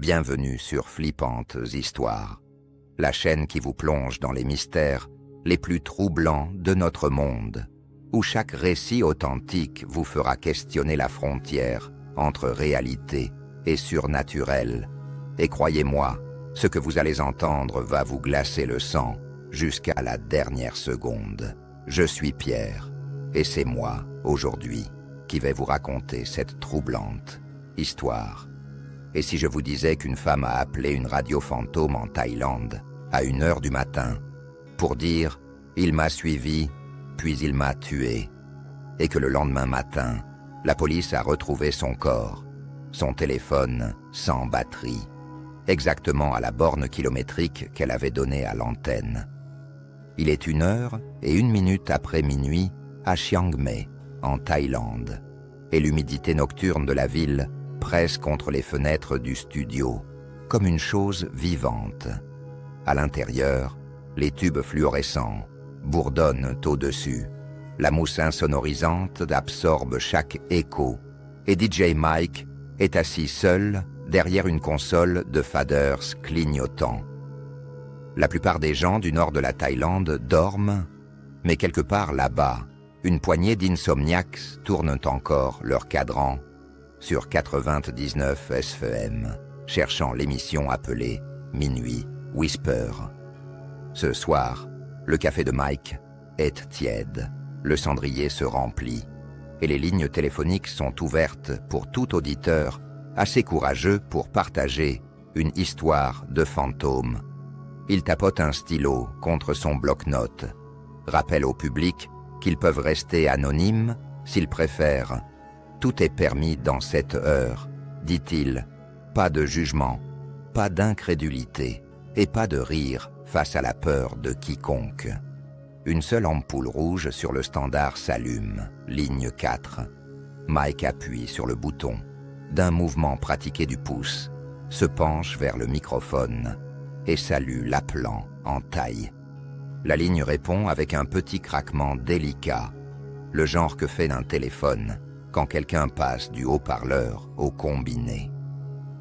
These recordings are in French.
Bienvenue sur Flippantes Histoires, la chaîne qui vous plonge dans les mystères les plus troublants de notre monde, où chaque récit authentique vous fera questionner la frontière entre réalité et surnaturel. Et croyez-moi, ce que vous allez entendre va vous glacer le sang jusqu'à la dernière seconde. Je suis Pierre, et c'est moi, aujourd'hui, qui vais vous raconter cette troublante histoire. Et si je vous disais qu'une femme a appelé une radio fantôme en Thaïlande à 1h du matin pour dire « Il m'a suivi, puis il m'a tué » et que le lendemain matin, la police a retrouvé son corps, son téléphone sans batterie, exactement à la borne kilométrique qu'elle avait donnée à l'antenne. Il est 1h01 après minuit à Chiang Mai, en Thaïlande, et l'humidité nocturne de la ville presse contre les fenêtres du studio, comme une chose vivante. À l'intérieur, les tubes fluorescents bourdonnent au-dessus. La mousse insonorisante absorbe chaque écho, et DJ Mike est assis seul derrière une console de faders clignotants. La plupart des gens du nord de la Thaïlande dorment, mais quelque part là-bas, une poignée d'insomniaques tournent encore leur cadran sur 99 SFM, cherchant l'émission appelée Minuit Whisper. Ce soir, le café de Mike est tiède, le cendrier se remplit, et les lignes téléphoniques sont ouvertes pour tout auditeur assez courageux pour partager une histoire de fantôme. Il tapote un stylo contre son bloc-notes, rappelle au public qu'ils peuvent rester anonymes s'ils préfèrent. Tout est permis dans cette heure, dit-il. Pas de jugement, pas d'incrédulité et pas de rire face à la peur de quiconque. Une seule ampoule rouge sur le standard s'allume, ligne 4. Mike appuie sur le bouton. D'un mouvement pratiqué du pouce, se penche vers le microphone et salue l'appelant en thaï. La ligne répond avec un petit craquement délicat, le genre que fait un téléphone quand quelqu'un passe du haut-parleur au combiné.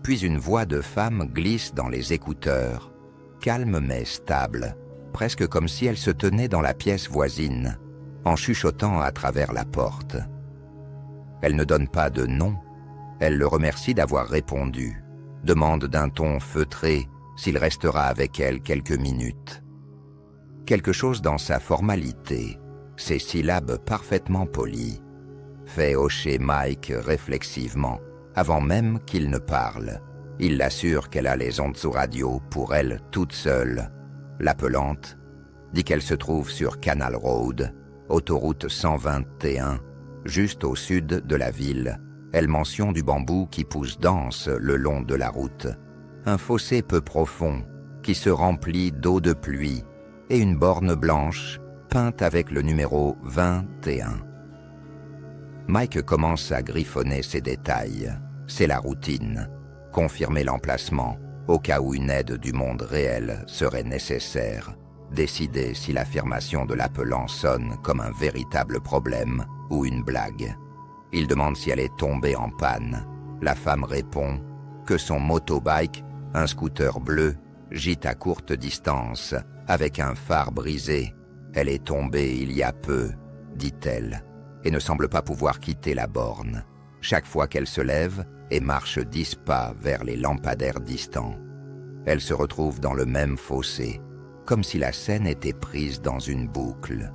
Puis une voix de femme glisse dans les écouteurs, calme mais stable, presque comme si elle se tenait dans la pièce voisine, en chuchotant à travers la porte. Elle ne donne pas de nom, elle le remercie d'avoir répondu, demande d'un ton feutré s'il restera avec elle quelques minutes. Quelque chose dans sa formalité, ses syllabes parfaitement polies, fait hocher Mike réflexivement, avant même qu'il ne parle. Il l'assure qu'elle a les ondes radio pour elle toute seule. L'appelante dit qu'elle se trouve sur Canal Road, autoroute 121, juste au sud de la ville. Elle mentionne du bambou qui pousse dense le long de la route, un fossé peu profond qui se remplit d'eau de pluie et une borne blanche peinte avec le numéro 21. Mike commence à griffonner ses détails. C'est la routine. Confirmer l'emplacement, au cas où une aide du monde réel serait nécessaire. Décider si l'affirmation de l'appelant sonne comme un véritable problème ou une blague. Il demande si elle est tombée en panne. La femme répond que son motobike, un scooter bleu, gîte à courte distance, avec un phare brisé. Elle est tombée il y a peu, dit-elle, et ne semble pas pouvoir quitter la borne. Chaque fois qu'elle se lève et marche 10 pas vers les lampadaires distants, elle se retrouve dans le même fossé, comme si la scène était prise dans une boucle.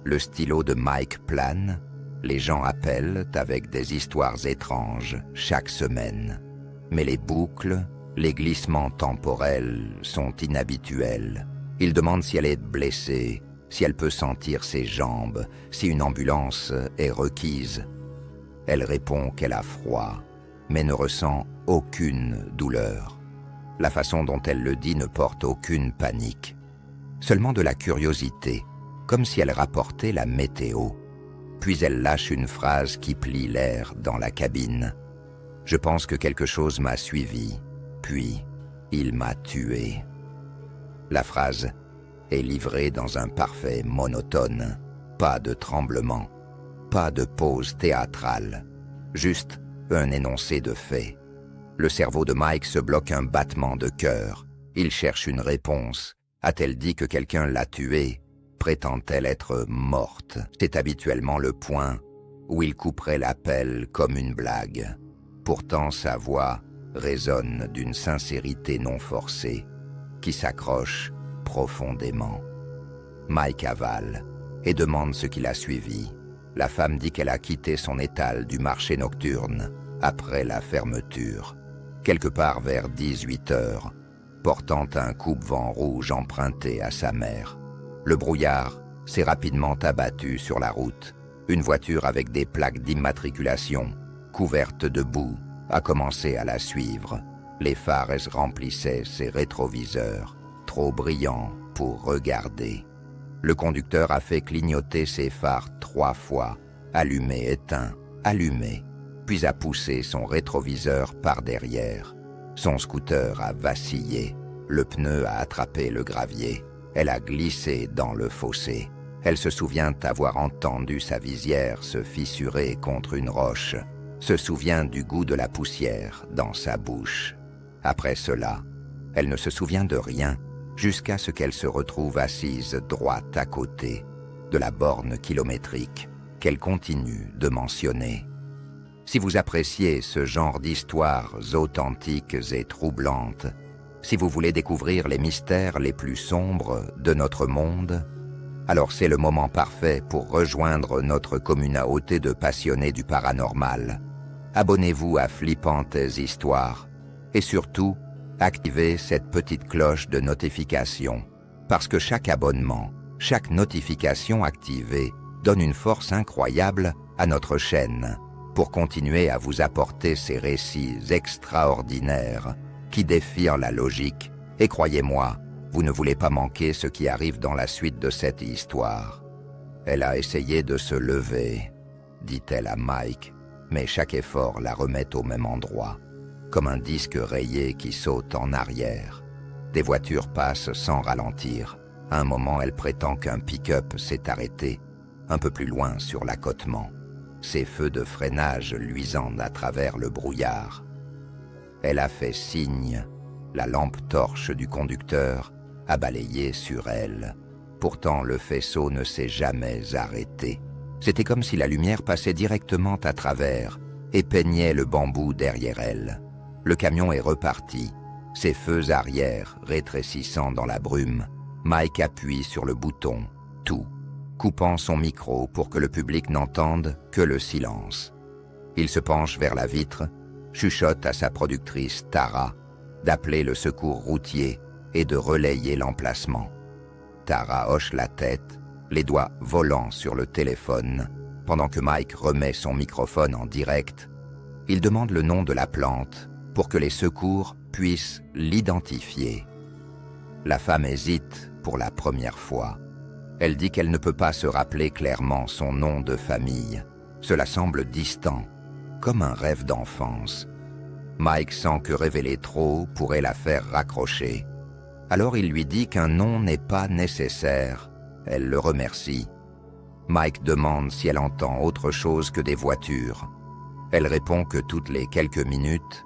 Le stylo de Mike plane, les gens appellent avec des histoires étranges chaque semaine. Mais les boucles, les glissements temporels sont inhabituels. Il demande si elle est blessée, si elle peut sentir ses jambes, si une ambulance est requise. Elle répond qu'elle a froid, mais ne ressent aucune douleur. La façon dont elle le dit ne porte aucune panique, seulement de la curiosité, comme si elle rapportait la météo. Puis elle lâche une phrase qui plie l'air dans la cabine. « Je pense que quelque chose m'a suivi, puis il m'a tué. » La phrase est livrée dans un parfait monotone, pas de tremblement, pas de pause théâtrale, juste un énoncé de fait. Le cerveau de Mike se bloque un battement de cœur. Il cherche une réponse. A-t-elle dit que quelqu'un l'a tuée? Prétend-elle être morte? C'est habituellement le point où il couperait l'appel comme une blague. Pourtant, sa voix résonne d'une sincérité non forcée qui s'accroche profondément. Mike avale et demande ce qui l'a suivi. La femme dit qu'elle a quitté son étal du marché nocturne après la fermeture, quelque part vers 18 heures, portant un coupe-vent rouge emprunté à sa mère. Le brouillard s'est rapidement abattu sur la route. Une voiture avec des plaques d'immatriculation, couverte de boue, a commencé à la suivre. Les phares remplissaient ses rétroviseurs, trop brillants pour regarder. Le conducteur a fait clignoter ses phares 3 fois, allumé, éteint, allumé, puis a poussé son rétroviseur par derrière. Son scooter a vacillé, le pneu a attrapé le gravier, elle a glissé dans le fossé. Elle se souvient avoir entendu sa visière se fissurer contre une roche, se souvient du goût de la poussière dans sa bouche. Après cela, elle ne se souvient de rien, jusqu'à ce qu'elle se retrouve assise droite à côté de la borne kilométrique qu'elle continue de mentionner. Si vous appréciez ce genre d'histoires authentiques et troublantes, si vous voulez découvrir les mystères les plus sombres de notre monde, alors c'est le moment parfait pour rejoindre notre communauté de passionnés du paranormal. Abonnez-vous à Flippantes Histoires et surtout, activez cette petite cloche de notification parce que chaque abonnement, chaque notification activée donne une force incroyable à notre chaîne pour continuer à vous apporter ces récits extraordinaires qui défient la logique. Et croyez-moi, vous ne voulez pas manquer ce qui arrive dans la suite de cette histoire. Elle a essayé de se lever, dit-elle à Mike, mais chaque effort la remet au même endroit, comme un disque rayé qui saute en arrière. Des voitures passent sans ralentir. À un moment, elle prétend qu'un pick-up s'est arrêté, un peu plus loin sur l'accotement, ses feux de freinage luisant à travers le brouillard. Elle a fait signe, la lampe torche du conducteur a balayé sur elle. Pourtant, le faisceau ne s'est jamais arrêté. C'était comme si la lumière passait directement à travers et peignait le bambou derrière elle. Le camion est reparti, ses feux arrière rétrécissant dans la brume. Mike appuie sur le bouton « Tout », coupant son micro pour que le public n'entende que le silence. Il se penche vers la vitre, chuchote à sa productrice Tara d'appeler le secours routier et de relayer l'emplacement. Tara hoche la tête, les doigts volants sur le téléphone, pendant que Mike remet son microphone en direct. Il demande le nom de la plante pour que les secours puissent l'identifier. La femme hésite pour la première fois. Elle dit qu'elle ne peut pas se rappeler clairement son nom de famille. Cela semble distant, comme un rêve d'enfance. Mike sent que révéler trop pourrait la faire raccrocher. Alors il lui dit qu'un nom n'est pas nécessaire. Elle le remercie. Mike demande si elle entend autre chose que des voitures. Elle répond que toutes les quelques minutes,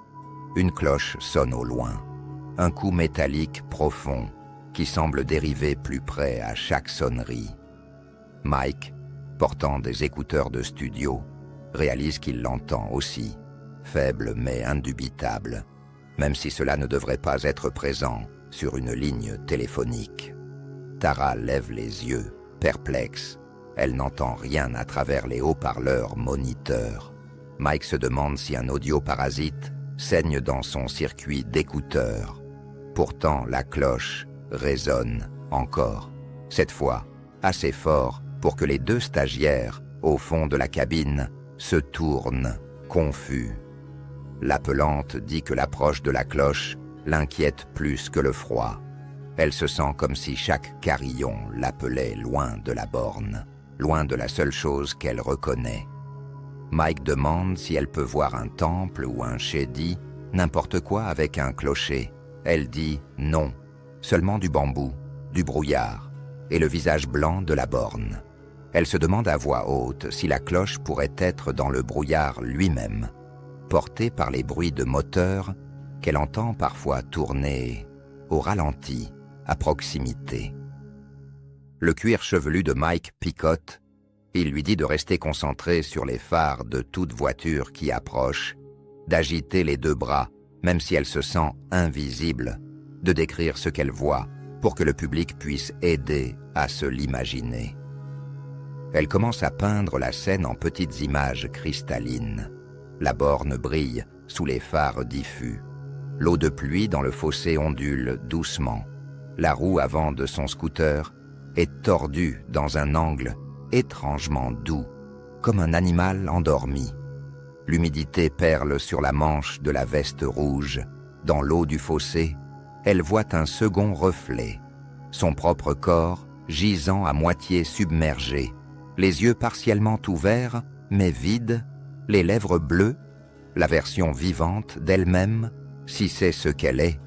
une cloche sonne au loin. Un coup métallique profond qui semble dériver plus près à chaque sonnerie. Mike, portant des écouteurs de studio, réalise qu'il l'entend aussi, faible mais indubitable, même si cela ne devrait pas être présent sur une ligne téléphonique. Tara lève les yeux, perplexe. Elle n'entend rien à travers les haut-parleurs moniteurs. Mike se demande si un audioparasite saigne dans son circuit d'écouteurs. Pourtant, la cloche résonne encore, cette fois assez fort pour que les 2 stagiaires, au fond de la cabine, se tournent, confus. L'appelante dit que l'approche de la cloche l'inquiète plus que le froid. Elle se sent comme si chaque carillon l'appelait loin de la borne, loin de la seule chose qu'elle reconnaît. Mike demande si elle peut voir un temple ou un chédi, n'importe quoi avec un clocher. Elle dit non, seulement du bambou, du brouillard et le visage blanc de la borne. Elle se demande à voix haute si la cloche pourrait être dans le brouillard lui-même. portée par les bruits de moteur qu'elle entend parfois tourner au ralenti, à proximité. Le cuir chevelu de Mike picote. Il lui dit de rester concentré sur les phares de toute voiture qui approche, d'agiter les deux bras, même si elle se sent invisible, de décrire ce qu'elle voit pour que le public puisse aider à se l'imaginer. Elle commence à peindre la scène en petites images cristallines. La borne brille sous les phares diffus. L'eau de pluie dans le fossé ondule doucement. La roue avant de son scooter est tordue dans un angle étrangement doux, comme un animal endormi. L'humidité perle sur la manche de la veste rouge. Dans l'eau du fossé, elle voit un second reflet, son propre corps gisant à moitié submergé, les yeux partiellement ouverts mais vides, les lèvres bleues. La version vivante d'elle-même, si c'est ce qu'elle est,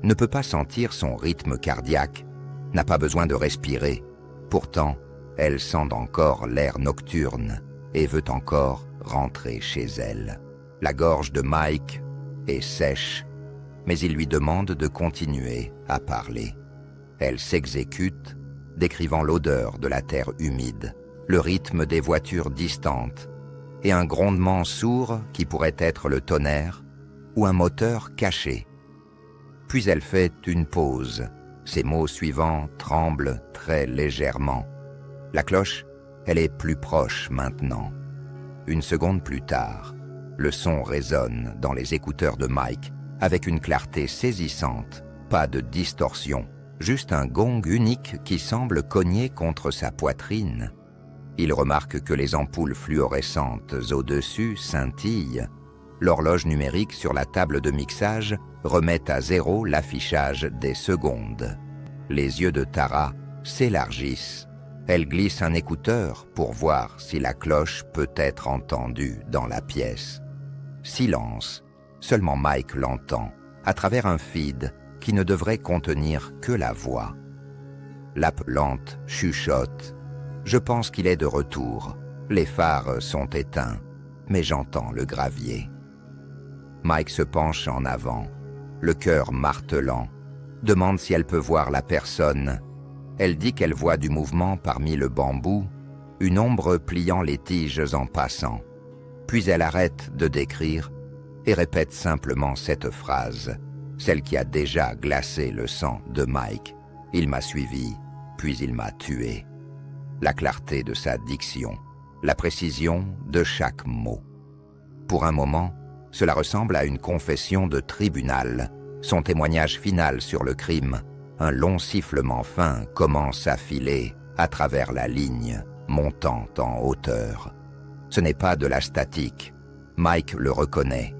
ne peut pas sentir son rythme cardiaque, n'a pas besoin de respirer. Pourtant, elle sent encore l'air nocturne et veut encore rentrer chez elle. La gorge de Mike est sèche, mais il lui demande de continuer à parler. Elle s'exécute, décrivant l'odeur de la terre humide, le rythme des voitures distantes et un grondement sourd qui pourrait être le tonnerre ou un moteur caché. Puis elle fait une pause. Ses mots suivants tremblent très légèrement. La cloche, elle est plus proche maintenant. Une seconde plus tard, le son résonne dans les écouteurs de Mike avec une clarté saisissante, pas de distorsion, juste un gong unique qui semble cogner contre sa poitrine. Il remarque que les ampoules fluorescentes au-dessus scintillent. L'horloge numérique sur la table de mixage remet à zéro l'affichage des secondes. Les yeux de Tara s'élargissent. Elle glisse un écouteur pour voir si la cloche peut être entendue dans la pièce. Silence. Seulement Mike l'entend, à travers un feed qui ne devrait contenir que la voix. L'appelante chuchote. Je pense qu'il est de retour. Les phares sont éteints, mais j'entends le gravier. Mike se penche en avant, le cœur martelant, demande si elle peut voir la personne. Elle dit qu'elle voit du mouvement parmi le bambou, une ombre pliant les tiges en passant. Puis elle arrête de décrire et répète simplement cette phrase, celle qui a déjà glacé le sang de Mike. Il m'a suivi, puis il m'a tué. La clarté de sa diction, la précision de chaque mot. Pour un moment, cela ressemble à une confession de tribunal, son témoignage final sur le crime. Un long sifflement fin commence à filer à travers la ligne, montant en hauteur. Ce n'est pas de la statique. Mike le reconnaît.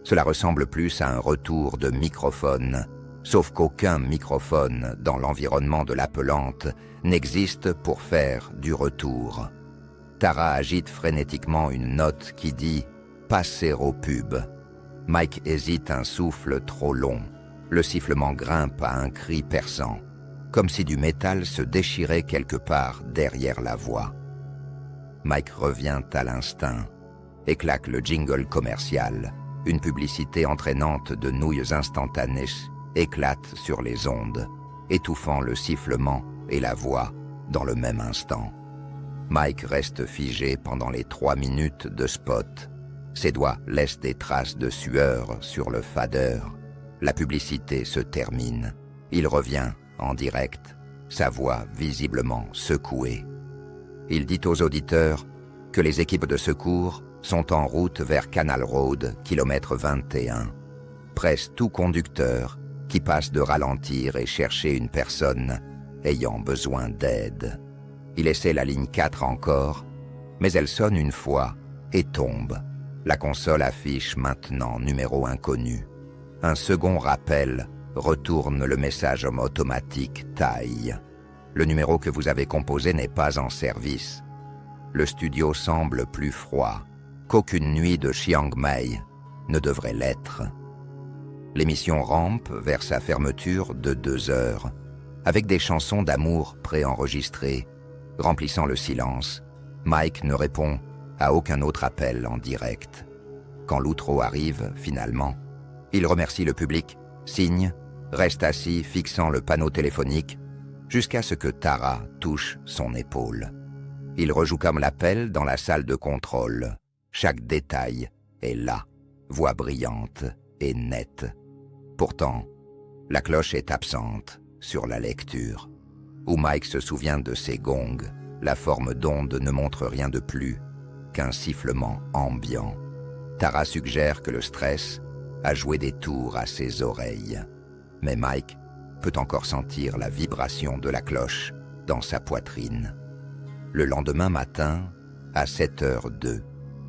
Cela ressemble plus à un retour de microphone, sauf qu'aucun microphone dans l'environnement de l'appelante n'existe pour faire du retour. Tara agite frénétiquement une note qui dit « passer au pub ». Mike hésite un souffle trop long. Le sifflement grimpe à un cri perçant, comme si du métal se déchirait quelque part derrière la voix. Mike revient à l'instinct et claque le jingle commercial. Une publicité entraînante de nouilles instantanées éclate sur les ondes, étouffant le sifflement et la voix dans le même instant. Mike reste figé pendant les 3 minutes de spot. Ses doigts laissent des traces de sueur sur le fader. La publicité se termine. Il revient en direct, sa voix visiblement secouée. Il dit aux auditeurs que les équipes de secours sont en route vers Canal Road, kilomètre 21. Presse tout conducteur qui passe de ralentir et chercher une personne ayant besoin d'aide. Il essaie la ligne 4 encore, mais elle sonne une fois et tombe. La console affiche maintenant numéro inconnu. Un second rappel retourne le message automatique taille. Le numéro que vous avez composé n'est pas en service. Le studio semble plus froid qu'aucune nuit de Chiang Mai ne devrait l'être. L'émission rampe vers sa fermeture de 2 heures, avec des chansons d'amour préenregistrées, remplissant le silence. Mike ne répond à aucun autre appel en direct. Quand l'outro arrive, finalement, il remercie le public, signe, reste assis fixant le panneau téléphonique, jusqu'à ce que Tara touche son épaule. Il rejoue comme l'appel dans la salle de contrôle. Chaque détail est là, voix brillante et nette. Pourtant, la cloche est absente sur la lecture. Où Mike se souvient de ses gongs, la forme d'onde ne montre rien de plus qu'un sifflement ambiant. Tara suggère que le stress a joué des tours à ses oreilles. Mais Mike peut encore sentir la vibration de la cloche dans sa poitrine. Le lendemain matin, à 7h02,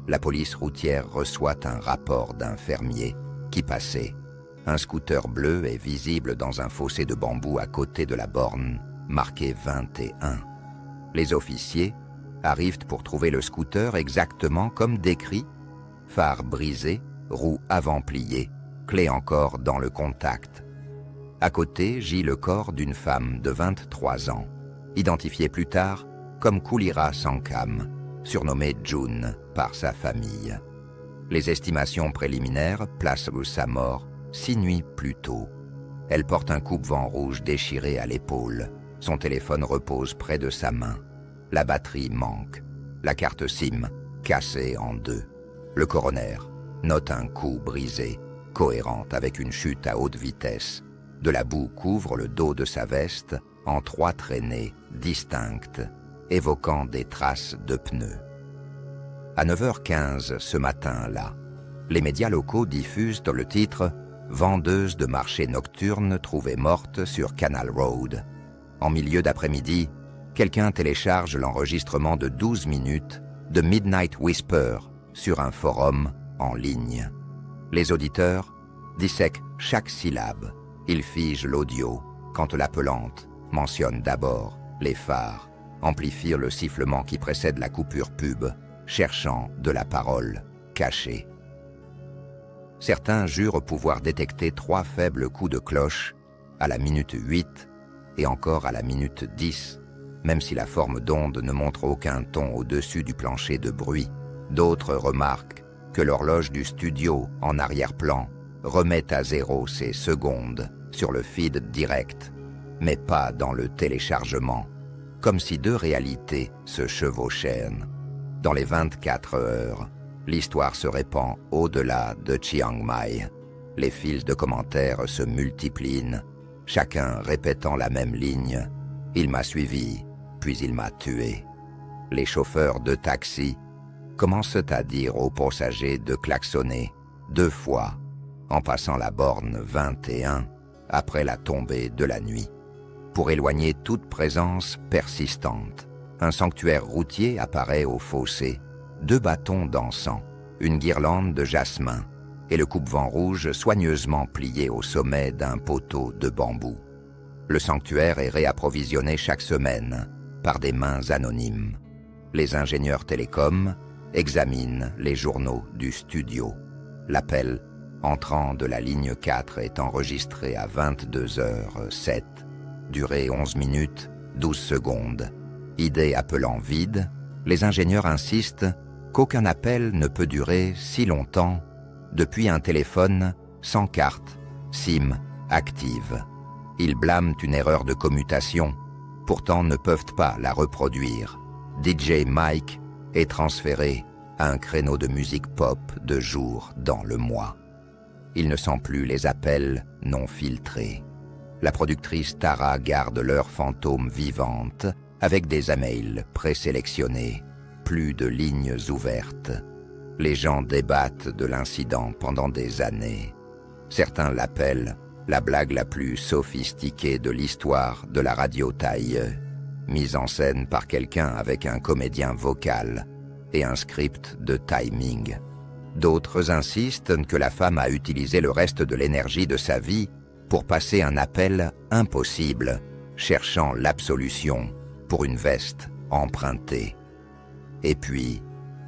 la police routière reçoit un rapport d'un fermier qui passait. Un scooter bleu est visible dans un fossé de bambou à côté de la borne, marqué 21. Les officiers arrivent pour trouver le scooter exactement comme décrit, phare brisé, roue avant pliée, clé encore dans le contact. À côté gît le corps d'une femme de 23 ans, identifiée plus tard comme Kulira Sankam, surnommée June par sa famille. Les estimations préliminaires placent sa mort 6 nuits plus tôt. Elle porte un coupe-vent rouge déchiré à l'épaule. Son téléphone repose près de sa main. La batterie manque. La carte SIM cassée en deux. Le coroner note un coup brisé, cohérent avec une chute à haute vitesse. De la boue couvre le dos de sa veste en 3 traînées distinctes, évoquant des traces de pneus. À 9h15 ce matin-là, les médias locaux diffusent le titre « Vendeuse de marché nocturne trouvée morte sur Canal Road ». En milieu d'après-midi, quelqu'un télécharge l'enregistrement de 12 minutes de Midnight Whisper sur un forum en ligne. Les auditeurs dissèquent chaque syllabe. Ils figent l'audio quand l'appelante mentionne d'abord les phares, amplifient le sifflement qui précède la coupure pub, cherchant de la parole cachée. Certains jurent pouvoir détecter 3 faibles coups de cloche à la minute 8 et encore à la minute 10, même si la forme d'onde ne montre aucun ton au-dessus du plancher de bruit. D'autres remarquent que l'horloge du studio en arrière-plan remet à zéro ses secondes sur le feed direct, mais pas dans le téléchargement, comme si 2 réalités se chevauchaient. Dans les 24 heures, l'histoire se répand au-delà de Chiang Mai. Les fils de commentaires se multiplient, chacun répétant la même ligne. « Il m'a suivi, puis il m'a tué ». Les chauffeurs de taxi commencent à dire aux passagers de klaxonner 2 fois en passant la borne 21 après la tombée de la nuit. Pour éloigner toute présence persistante, un sanctuaire routier apparaît au fossé, 2 bâtons d'encens, une guirlande de jasmin et le coupe-vent rouge soigneusement plié au sommet d'un poteau de bambou. Le sanctuaire est réapprovisionné chaque semaine par des mains anonymes. Les ingénieurs télécoms examinent les journaux du studio. L'appel entrant de la ligne 4 est enregistré à 22h07, durée 11 minutes 12 secondes. Idée appelant vide, les ingénieurs insistent qu'aucun appel ne peut durer si longtemps depuis un téléphone sans carte SIM active. Ils blâment une erreur de commutation, pourtant ne peuvent pas la reproduire. DJ Mike est transféré à un créneau de musique pop de jour dans le mois. Il ne sent plus les appels non filtrés. La productrice Tara garde l'heure fantôme vivante avec des emails présélectionnés, plus de lignes ouvertes. Les gens débattent de l'incident pendant des années. Certains l'appellent la blague la plus sophistiquée de l'histoire de la radio thaï, mise en scène par quelqu'un avec un comédien vocal et un script de timing. D'autres insistent que la femme a utilisé le reste de l'énergie de sa vie pour passer un appel impossible, cherchant l'absolution pour une veste empruntée. Et puis,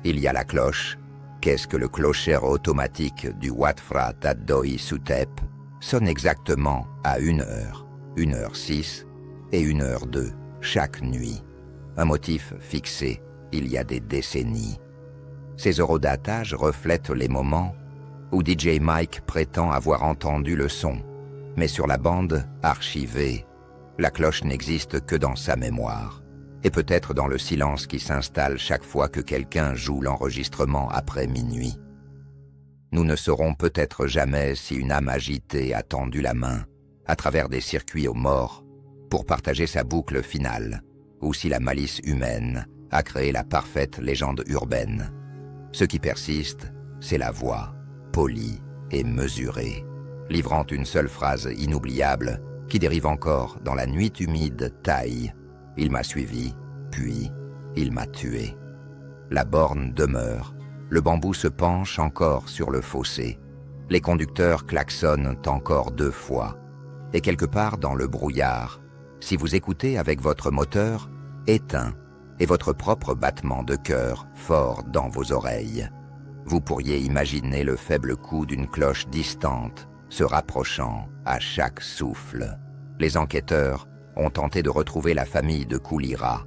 il y a la cloche. Qu'est-ce que le clocher automatique du Wat Phra That Doi Suthep sonne exactement à 1h, 1h06 et 1h02 chaque nuit. Un motif fixé il y a des décennies. Ces horodatages reflètent les moments où DJ Mike prétend avoir entendu le son, mais sur la bande archivée, la cloche n'existe que dans sa mémoire, et peut-être dans le silence qui s'installe chaque fois que quelqu'un joue l'enregistrement après minuit. Nous ne saurons peut-être jamais si une âme agitée a tendu la main, à travers des circuits aux morts, pour partager sa boucle finale, ou si la malice humaine a créé la parfaite légende urbaine. Ce qui persiste, c'est la voix, polie et mesurée, livrant une seule phrase inoubliable qui dérive encore dans la nuit humide taille. Il m'a suivi, puis il m'a tué. La borne demeure, le bambou se penche encore sur le fossé. Les conducteurs klaxonnent encore 2 fois. Et quelque part dans le brouillard, si vous écoutez avec votre moteur éteint et votre propre battement de cœur fort dans vos oreilles, vous pourriez imaginer le faible coup d'une cloche distante se rapprochant à chaque souffle. Les enquêteurs ont tenté de retrouver la famille de Koulira.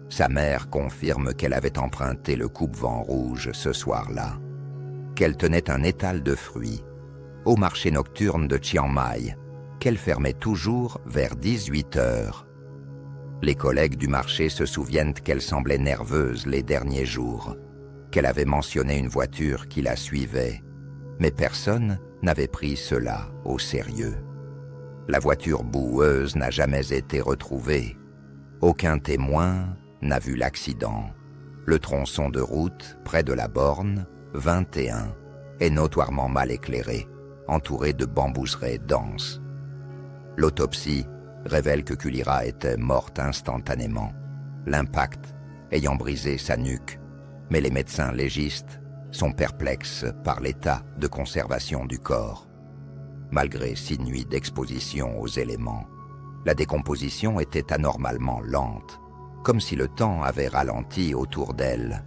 Sa mère confirme qu'elle avait emprunté le coupe-vent rouge ce soir-là, qu'elle tenait un étal de fruits au marché nocturne de Chiang Mai, qu'elle fermait toujours vers 18 heures. Les collègues du marché se souviennent qu'elle semblait nerveuse les derniers jours, qu'elle avait mentionné une voiture qui la suivait, mais personne n'avait pris cela au sérieux. La voiture boueuse n'a jamais été retrouvée. Aucun témoin n'a vu l'accident. Le tronçon de route, près de la borne, 21, est notoirement mal éclairé, entouré de bambouseraies denses. L'autopsie révèle que Koulira était morte instantanément, l'impact ayant brisé sa nuque, mais les médecins légistes sont perplexes par l'état de conservation du corps. Malgré 6 nuits d'exposition aux éléments, la décomposition était anormalement lente, comme si le temps avait ralenti autour d'elle.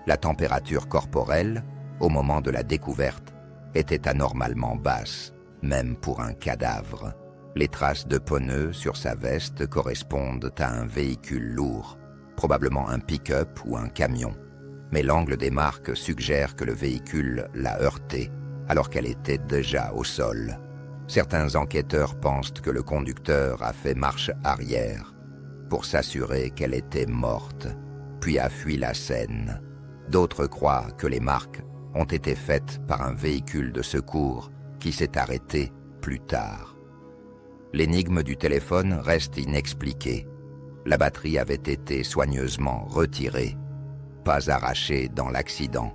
La température corporelle, au moment de la découverte, était anormalement basse, même pour un cadavre. Les traces de pneus sur sa veste correspondent à un véhicule lourd, probablement un pick-up ou un camion, mais l'angle des marques suggère que le véhicule l'a heurtée alors qu'elle était déjà au sol. Certains enquêteurs pensent que le conducteur a fait marche arrière pour s'assurer qu'elle était morte, puis a fui la scène. D'autres croient que les marques ont été faites par un véhicule de secours qui s'est arrêté plus tard. L'énigme du téléphone reste inexpliquée. La batterie avait été soigneusement retirée, pas arrachée dans l'accident,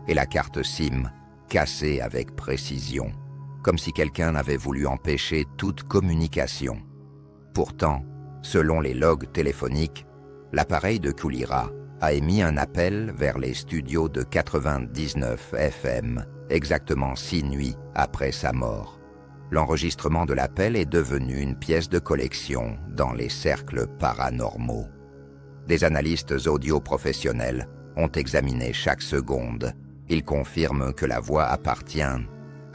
et la carte SIM cassée avec précision, comme si quelqu'un avait voulu empêcher toute communication. Pourtant, selon les logs téléphoniques, l'appareil de Koulira a émis un appel vers les studios de 99 FM, exactement 6 nuits après sa mort. L'enregistrement de l'appel est devenu une pièce de collection dans les cercles paranormaux. Des analystes audio professionnels ont examiné chaque seconde. Ils confirment que la voix appartient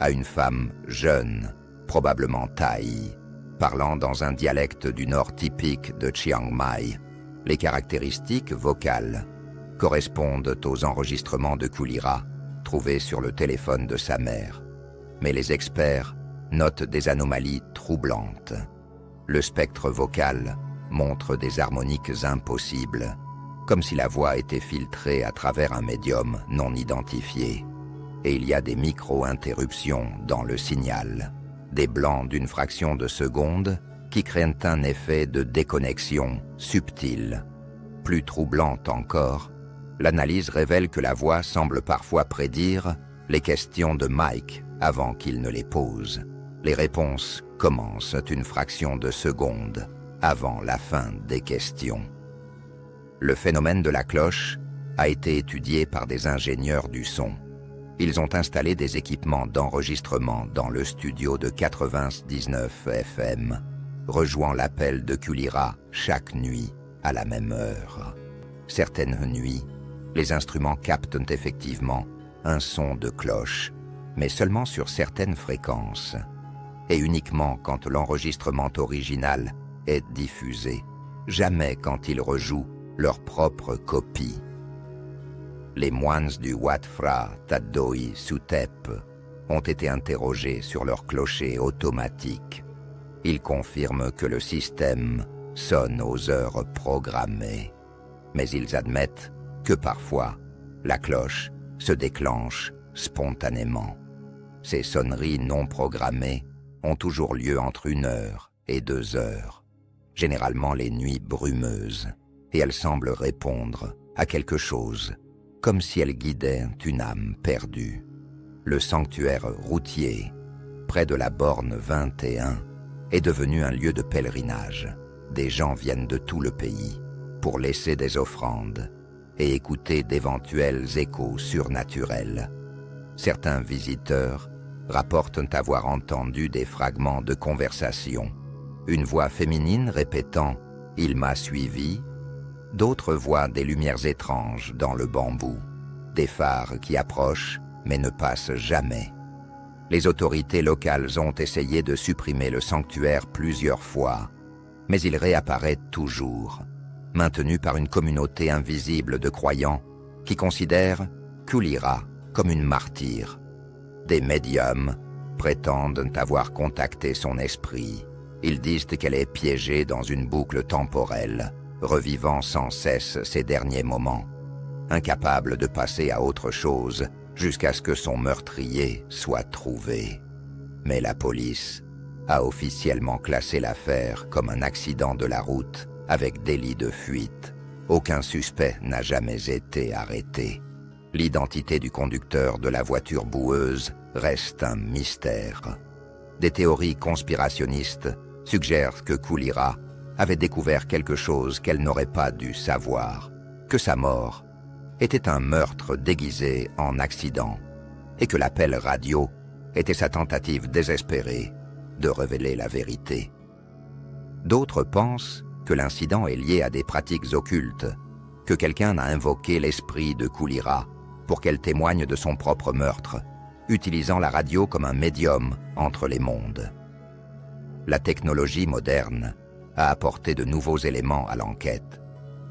à une femme jeune, probablement thaï, parlant dans un dialecte du nord typique de Chiang Mai. Les caractéristiques vocales correspondent aux enregistrements de Koulira trouvés sur le téléphone de sa mère. Mais les experts notent des anomalies troublantes. Le spectre vocal montre des harmoniques impossibles, comme si la voix était filtrée à travers un médium non identifié. Et il y a des micro-interruptions dans le signal, des blancs d'une fraction de seconde qui créent un effet de déconnexion subtil. Plus troublante encore, l'analyse révèle que la voix semble parfois prédire les questions de Mike avant qu'il ne les pose. Les réponses commencent une fraction de seconde avant la fin des questions. Le phénomène de la cloche a été étudié par des ingénieurs du son. Ils ont installé des équipements d'enregistrement dans le studio de 99 FM, rejoignant l'appel de Koulira chaque nuit à la même heure. Certaines nuits, les instruments captent effectivement un son de cloche, mais seulement sur certaines fréquences, et uniquement quand l'enregistrement original est diffusé, jamais quand ils rejouent leur propre copie. Les moines du Wat Phra Tadoi Suthep ont été interrogés sur leur clocher automatique. Ils confirment que le système sonne aux heures programmées, mais ils admettent que parfois, la cloche se déclenche spontanément. Ces sonneries non programmées ont toujours lieu entre 1 heure et 2 heures, généralement les nuits brumeuses, et elles semblent répondre à quelque chose, comme si elles guidaient une âme perdue. Le sanctuaire routier, près de la borne 21, est devenu un lieu de pèlerinage. Des gens viennent de tout le pays pour laisser des offrandes et écouter d'éventuels échos surnaturels. Certains visiteurs rapportent avoir entendu des fragments de conversation, une voix féminine répétant « Il m'a suivi », d'autres voient des lumières étranges dans le bambou, des phares qui approchent mais ne passent jamais. Les autorités locales ont essayé de supprimer le sanctuaire plusieurs fois, mais il réapparaît toujours, maintenu par une communauté invisible de croyants qui considèrent Kulira comme une martyre. Des médiums prétendent avoir contacté son esprit. Ils disent qu'elle est piégée dans une boucle temporelle, revivant sans cesse ses derniers moments, incapable de passer à autre chose jusqu'à ce que son meurtrier soit trouvé. Mais la police a officiellement classé l'affaire comme un accident de la route avec délit de fuite. Aucun suspect n'a jamais été arrêté. L'identité du conducteur de la voiture boueuse reste un mystère. Des théories conspirationnistes suggèrent que Kulira avait découvert quelque chose qu'elle n'aurait pas dû savoir, que sa mort était un meurtre déguisé en accident et que l'appel radio était sa tentative désespérée de révéler la vérité. D'autres pensent que l'incident est lié à des pratiques occultes, que quelqu'un a invoqué l'esprit de Kulira pour qu'elle témoigne de son propre meurtre, utilisant la radio comme un médium entre les mondes. La technologie moderne a apporté de nouveaux éléments à l'enquête.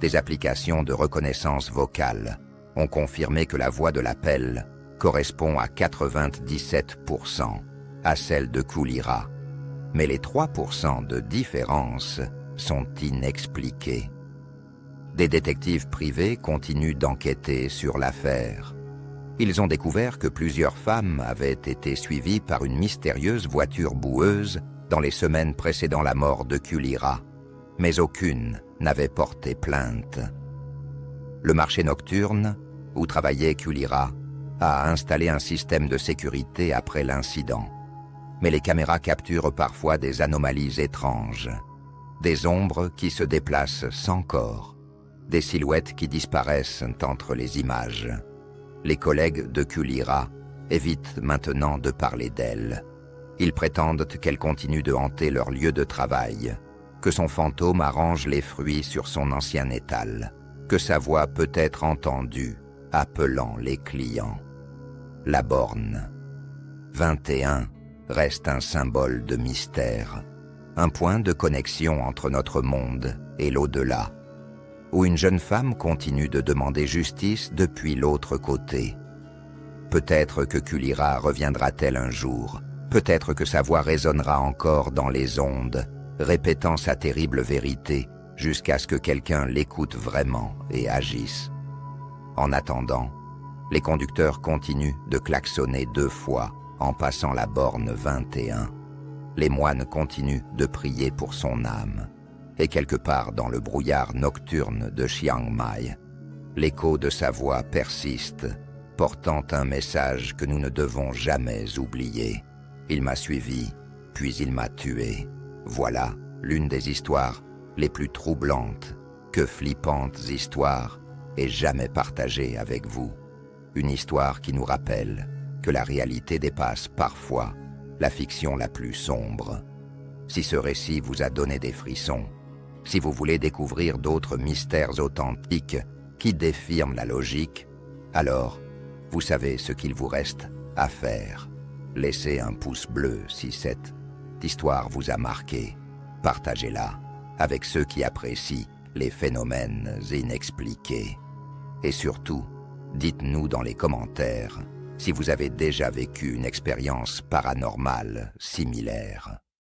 Des applications de reconnaissance vocale ont confirmé que la voix de l'appel correspond à 97% à celle de Kulira, mais les 3% de différence sont inexpliqués. Des détectives privés continuent d'enquêter sur l'affaire. Ils ont découvert que plusieurs femmes avaient été suivies par une mystérieuse voiture boueuse dans les semaines précédant la mort de Kulira, mais aucune n'avait porté plainte. Le marché nocturne, où travaillait Kulira, a installé un système de sécurité après l'incident. Mais les caméras capturent parfois des anomalies étranges, des ombres qui se déplacent sans corps, des silhouettes qui disparaissent entre les images. Les collègues de Kulira évitent maintenant de parler d'elle. Ils prétendent qu'elle continue de hanter leur lieu de travail, que son fantôme arrange les fruits sur son ancien étal, que sa voix peut être entendue appelant les clients. La borne 21 reste un symbole de mystère, un point de connexion entre notre monde et l'au-delà, où une jeune femme continue de demander justice depuis l'autre côté. Peut-être que Kulira reviendra-t-elle un jour, peut-être que sa voix résonnera encore dans les ondes, répétant sa terrible vérité jusqu'à ce que quelqu'un l'écoute vraiment et agisse. En attendant, les conducteurs continuent de klaxonner 2 fois en passant la borne 21. Les moines continuent de prier pour son âme. Et quelque part dans le brouillard nocturne de Chiang Mai, l'écho de sa voix persiste, portant un message que nous ne devons jamais oublier. Il m'a suivi, puis il m'a tué. Voilà l'une des histoires les plus troublantes que flippantes histoires aient jamais partagées avec vous. Une histoire qui nous rappelle que la réalité dépasse parfois la fiction la plus sombre. Si ce récit vous a donné des frissons, si vous voulez découvrir d'autres mystères authentiques qui défirment la logique, alors vous savez ce qu'il vous reste à faire. Laissez un pouce bleu si cette histoire vous a marqué. Partagez-la avec ceux qui apprécient les phénomènes inexpliqués. Et surtout, Dites-nous dans les commentaires si vous avez déjà vécu une expérience paranormale similaire.